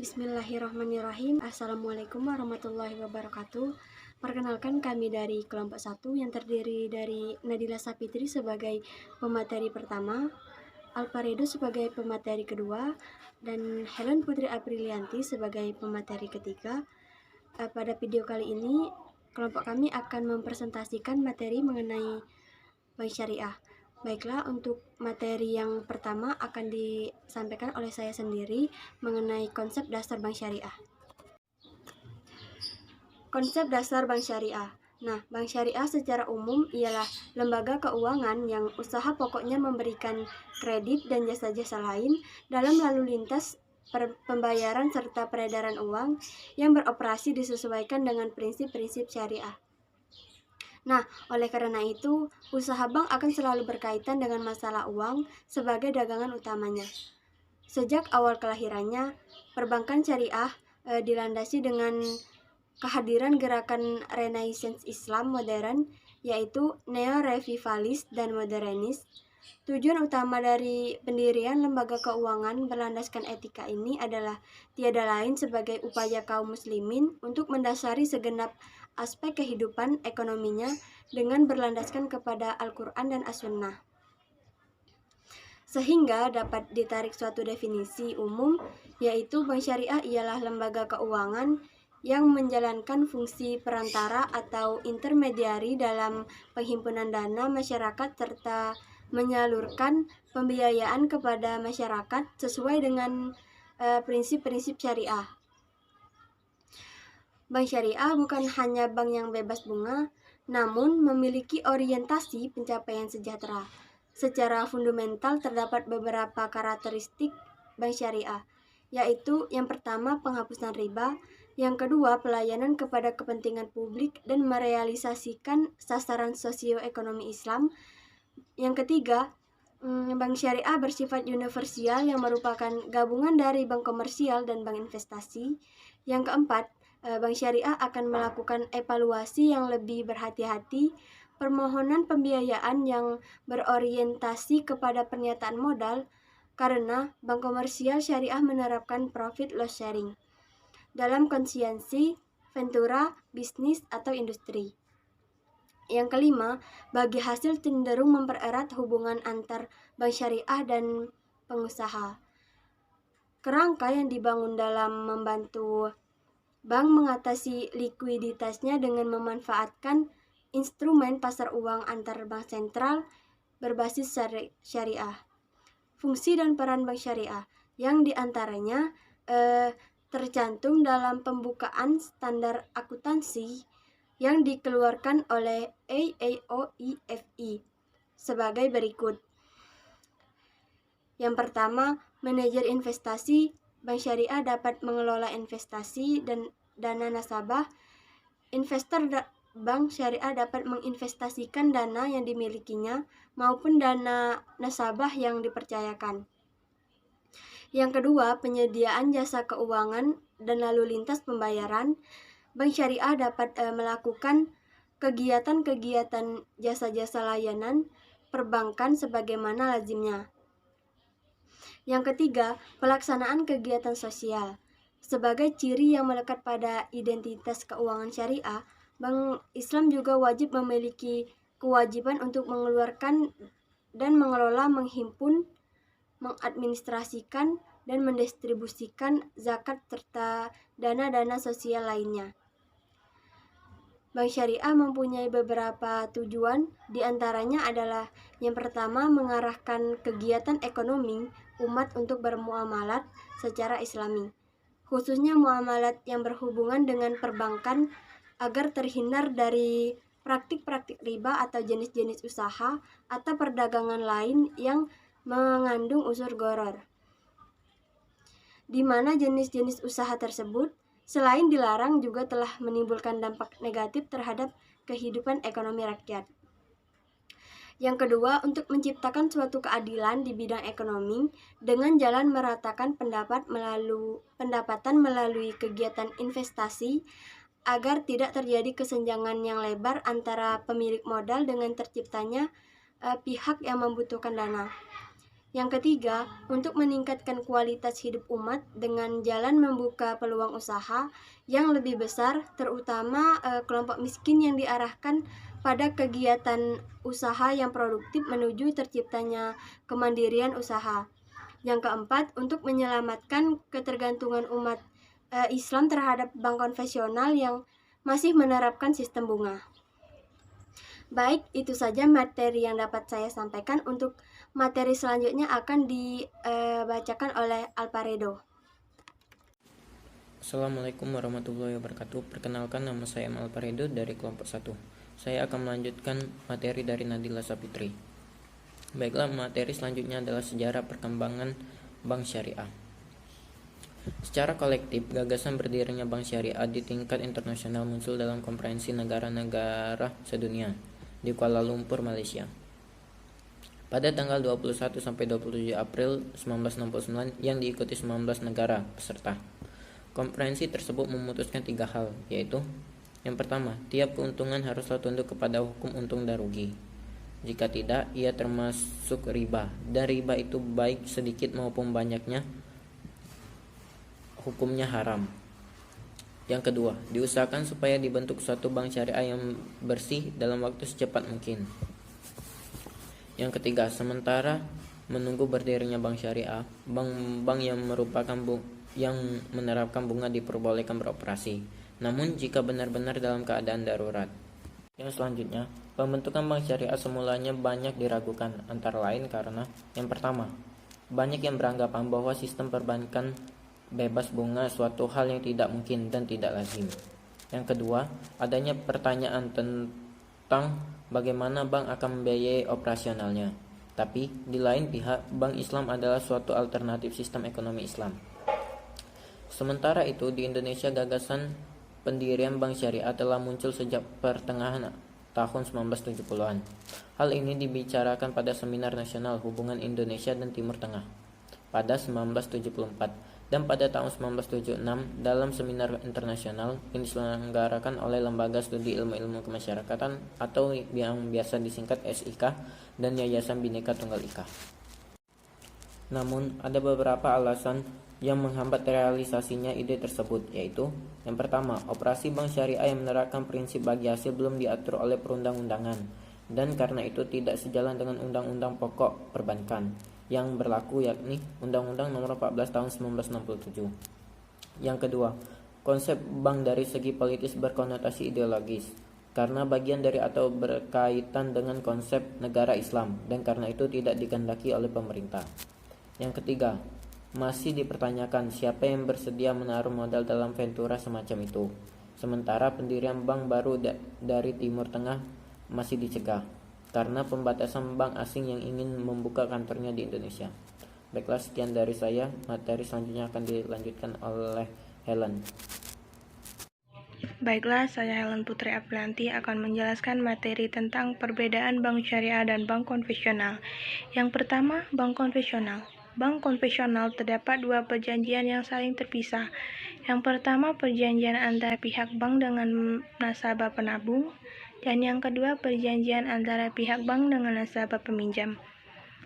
Bismillahirrahmanirrahim. Assalamualaikum warahmatullahi wabarakatuh. Perkenalkan, kami dari kelompok 1 yang terdiri dari Nadila Sapitri sebagai pemateri pertama, Alvaredo sebagai pemateri kedua, dan Helen Putri Aprilianti sebagai pemateri ketiga. Pada video kali ini, kelompok kami akan mempresentasikan materi mengenai bank syariah. Baiklah, untuk materi yang pertama akan disampaikan oleh saya sendiri mengenai konsep dasar bank syariah. Konsep dasar bank syariah. Nah, bank syariah secara umum ialah lembaga keuangan yang usaha pokoknya memberikan kredit dan jasa-jasa lain dalam lalu lintas pembayaran serta peredaran uang yang beroperasi disesuaikan dengan prinsip-prinsip syariah. Nah, oleh karena itu, usaha bank akan selalu berkaitan dengan masalah uang sebagai dagangan utamanya. Sejak awal kelahirannya, perbankan syariah dilandasi dengan kehadiran gerakan Renaissance Islam modern, yaitu neo-revivalis dan modernis. Tujuan utama dari pendirian lembaga keuangan berlandaskan etika ini adalah tiada lain sebagai upaya kaum muslimin untuk mendasari segenap aspek kehidupan ekonominya dengan berlandaskan kepada Al-Quran dan As-Sunnah. Sehingga dapat ditarik suatu definisi umum, yaitu bank syariah ialah lembaga keuangan yang menjalankan fungsi perantara atau intermediari dalam penghimpunan dana masyarakat serta menyalurkan pembiayaan kepada masyarakat sesuai dengan prinsip-prinsip syariah. Bank syariah bukan hanya bank yang bebas bunga, namun memiliki orientasi pencapaian sejahtera. Secara fundamental terdapat beberapa karakteristik bank syariah, yaitu yang pertama penghapusan riba, yang kedua pelayanan kepada kepentingan publik dan merealisasikan sasaran sosioekonomi Islam, yang ketiga bank syariah bersifat universal yang merupakan gabungan dari bank komersial dan bank investasi, yang keempat bank syariah akan melakukan evaluasi yang lebih berhati-hati permohonan pembiayaan yang berorientasi kepada pernyataan modal karena bank komersial syariah menerapkan profit loss sharing dalam konsistensi ventura, bisnis, atau industri. Yang kelima, bagi hasil cenderung mempererat hubungan antar bank syariah dan pengusaha. Kerangka yang dibangun dalam membantu bank mengatasi likuiditasnya dengan memanfaatkan instrumen pasar uang antar bank sentral berbasis syariah. Fungsi dan peran bank syariah yang diantaranya tercantum dalam pembukaan standar akuntansi yang dikeluarkan oleh AAOIFI sebagai berikut. Yang pertama, manajer investasi. Bank syariah dapat mengelola investasi dan dana nasabah. Investor bank syariah dapat menginvestasikan dana yang dimilikinya maupun dana nasabah yang dipercayakan. Yang kedua, penyediaan jasa keuangan dan lalu lintas pembayaran. Bank syariah dapat melakukan kegiatan-kegiatan jasa-jasa layanan perbankan sebagaimana lazimnya. Yang ketiga, pelaksanaan kegiatan sosial. Sebagai ciri yang melekat pada identitas keuangan syariah, Bank Islam juga wajib memiliki kewajiban untuk mengeluarkan dan mengelola, menghimpun, mengadministrasikan, dan mendistribusikan zakat serta dana-dana sosial lainnya. Bank syariah mempunyai beberapa tujuan, diantaranya adalah yang pertama mengarahkan kegiatan ekonomi umat untuk bermuamalat secara islami, khususnya muamalat yang berhubungan dengan perbankan agar terhindar dari praktik-praktik riba atau jenis-jenis usaha atau perdagangan lain yang mengandung unsur gharar, di mana jenis-jenis usaha tersebut selain dilarang juga telah menimbulkan dampak negatif terhadap kehidupan ekonomi rakyat. Yang kedua, untuk menciptakan suatu keadilan di bidang ekonomi dengan jalan meratakan pendapatan melalui kegiatan investasi agar tidak terjadi kesenjangan yang lebar antara pemilik modal dengan terciptanya pihak yang membutuhkan dana. Yang ketiga, untuk meningkatkan kualitas hidup umat dengan jalan membuka peluang usaha yang lebih besar, terutama kelompok miskin yang diarahkan pada kegiatan usaha yang produktif menuju terciptanya kemandirian usaha. Yang keempat, untuk menyelamatkan ketergantungan umat Islam terhadap bank konvensional yang masih menerapkan sistem bunga. Baik, itu saja materi yang dapat saya sampaikan. Untuk materi selanjutnya akan dibacakan oleh Alparedo. Assalamualaikum warahmatullahi wabarakatuh. Perkenalkan, nama saya Alparedo dari kelompok 1. Saya akan melanjutkan materi dari Nadila Sapitri. Baiklah, materi selanjutnya adalah sejarah perkembangan Bank Syariah. Secara kolektif, gagasan berdirinya Bank Syariah di tingkat internasional muncul dalam konferensi negara-negara sedunia di Kuala Lumpur, Malaysia. Pada tanggal 21 sampai 27 April 1969 yang diikuti 19 negara peserta. Konferensi tersebut memutuskan 3 hal, yaitu yang pertama, tiap keuntungan haruslah tunduk kepada hukum untung dan rugi. Jika tidak, ia termasuk riba, dan riba itu baik sedikit maupun banyaknya, hukumnya haram. Yang kedua, diusahakan supaya dibentuk suatu bank syariah yang bersih dalam waktu secepat mungkin. Yang ketiga, sementara menunggu berdirinya bank syariah, bank-bank yang menerapkan bunga diperbolehkan beroperasi. Namun jika benar-benar dalam keadaan darurat. Yang selanjutnya, pembentukan bank syariah semulanya banyak diragukan, antara lain karena yang pertama, banyak yang beranggapan bahwa sistem perbankan bebas bunga suatu hal yang tidak mungkin dan tidak lazim. Yang kedua, adanya pertanyaan tentang bagaimana bank akan membiayai operasionalnya. Tapi di lain pihak, bank Islam adalah suatu alternatif sistem ekonomi Islam. Sementara itu, di Indonesia gagasan pendirian bank syariah telah muncul sejak pertengahan tahun 1970-an. Hal ini dibicarakan pada Seminar Nasional Hubungan Indonesia dan Timur Tengah pada 1974 dan pada tahun 1976 dalam seminar internasional yang diselenggarakan oleh Lembaga Studi Ilmu-Ilmu Kemasyarakatan atau yang biasa disingkat SIK dan Yayasan Bhinneka Tunggal Ika. Namun, ada beberapa alasan yang menghambat realisasinya ide tersebut, yaitu yang pertama, operasi bank syariah yang menerapkan prinsip bagi hasil belum diatur oleh perundang-undangan, dan karena itu tidak sejalan dengan undang-undang pokok perbankan yang berlaku, yakni Undang-Undang Nomor 14 Tahun 1967. Yang kedua, konsep bank dari segi politis berkonotasi ideologis, karena bagian dari atau berkaitan dengan konsep negara Islam, dan karena itu tidak dikehendaki oleh pemerintah. Yang ketiga, masih dipertanyakan siapa yang bersedia menaruh modal dalam ventura semacam itu, sementara pendirian bank baru dari Timur Tengah masih dicegah karena pembatasan bank asing yang ingin membuka kantornya di Indonesia. Baiklah, sekian dari saya. Materi selanjutnya akan dilanjutkan oleh Helen. Baiklah, saya Helen Putri Aprianti akan menjelaskan materi tentang perbedaan bank syariah dan bank konvensional. Yang pertama, bank konvensional. Bank konvensional terdapat dua perjanjian yang saling terpisah. Yang pertama, perjanjian antara pihak bank dengan nasabah penabung, dan yang kedua, perjanjian antara pihak bank dengan nasabah peminjam.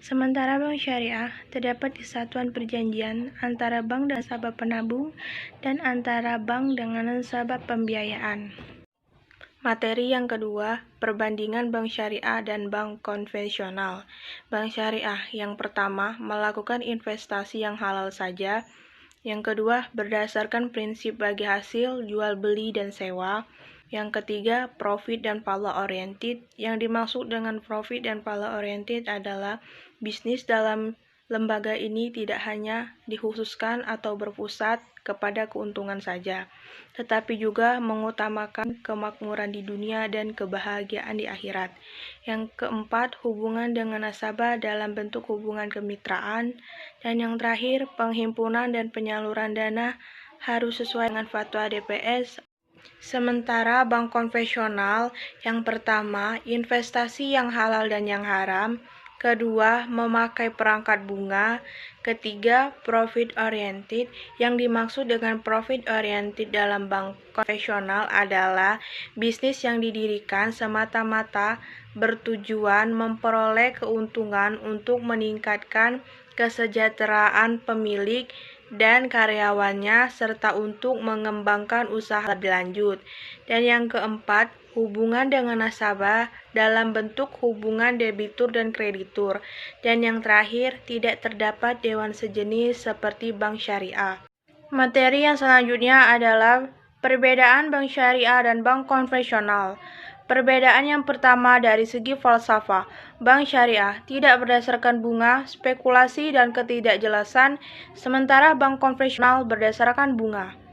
Sementara bank syariah terdapat kesatuan perjanjian antara bank dan nasabah penabung dan antara bank dengan nasabah pembiayaan. Materi yang kedua, perbandingan bank syariah dan bank konvensional. Bank syariah yang pertama melakukan investasi yang halal saja. Yang kedua, berdasarkan prinsip bagi hasil, jual beli dan sewa. Yang ketiga, profit dan pala oriented. Yang dimaksud dengan profit dan pala oriented adalah bisnis dalam lembaga ini tidak hanya dikhususkan atau berpusat kepada keuntungan saja, tetapi juga mengutamakan kemakmuran di dunia dan kebahagiaan di akhirat. Yang keempat, hubungan dengan nasabah dalam bentuk hubungan kemitraan. Dan yang terakhir, penghimpunan dan penyaluran dana harus sesuai dengan fatwa DPS. Sementara bank konvensional yang pertama, investasi yang halal dan yang haram. Kedua, memakai perangkat bunga. Ketiga, profit oriented. Yang dimaksud dengan profit oriented dalam bank konvensional adalah bisnis yang didirikan semata-mata bertujuan memperoleh keuntungan untuk meningkatkan kesejahteraan pemilik dan karyawannya serta untuk mengembangkan usaha lebih lanjut. Dan yang keempat, hubungan dengan nasabah dalam bentuk hubungan debitur dan kreditur. Dan yang terakhir, tidak terdapat dewan sejenis seperti bank syariah. Materi yang selanjutnya adalah perbedaan bank syariah dan bank konvensional. Perbedaan yang pertama dari segi falsafah. Bank syariah tidak berdasarkan bunga, spekulasi, dan ketidakjelasan, sementara bank konvensional berdasarkan bunga.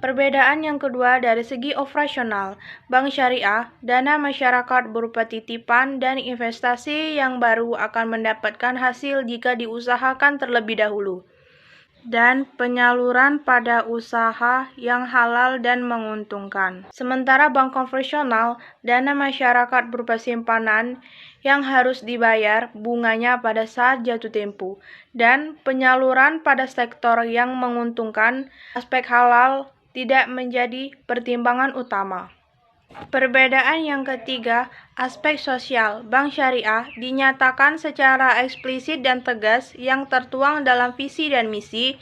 Perbedaan yang kedua dari segi operasional. Bank syariah, dana masyarakat berupa titipan dan investasi yang baru akan mendapatkan hasil jika diusahakan terlebih dahulu. Dan penyaluran pada usaha yang halal dan menguntungkan. Sementara bank konvensional, dana masyarakat berupa simpanan yang harus dibayar bunganya pada saat jatuh tempo, dan penyaluran pada sektor yang menguntungkan. Aspek halal tidak menjadi pertimbangan utama. Perbedaan yang ketiga, aspek sosial. Bank syariah dinyatakan secara eksplisit dan tegas yang tertuang dalam visi dan misi,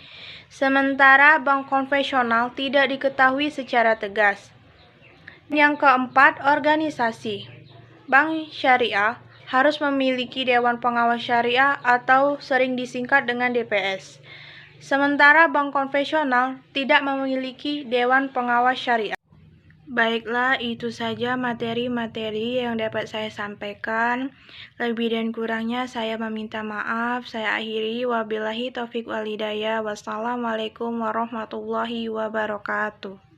sementara bank konvensional tidak diketahui secara tegas. Yang keempat, organisasi. Bank syariah harus memiliki Dewan Pengawas Syariah atau sering disingkat dengan DPS. Sementara bank konvensional tidak memiliki Dewan Pengawas Syariah. Baiklah, itu saja materi-materi yang dapat saya sampaikan. Lebih dan kurangnya saya meminta maaf. Saya akhiri, wabillahi taufik wal hidayah. Wassalamualaikum warahmatullahi wabarakatuh.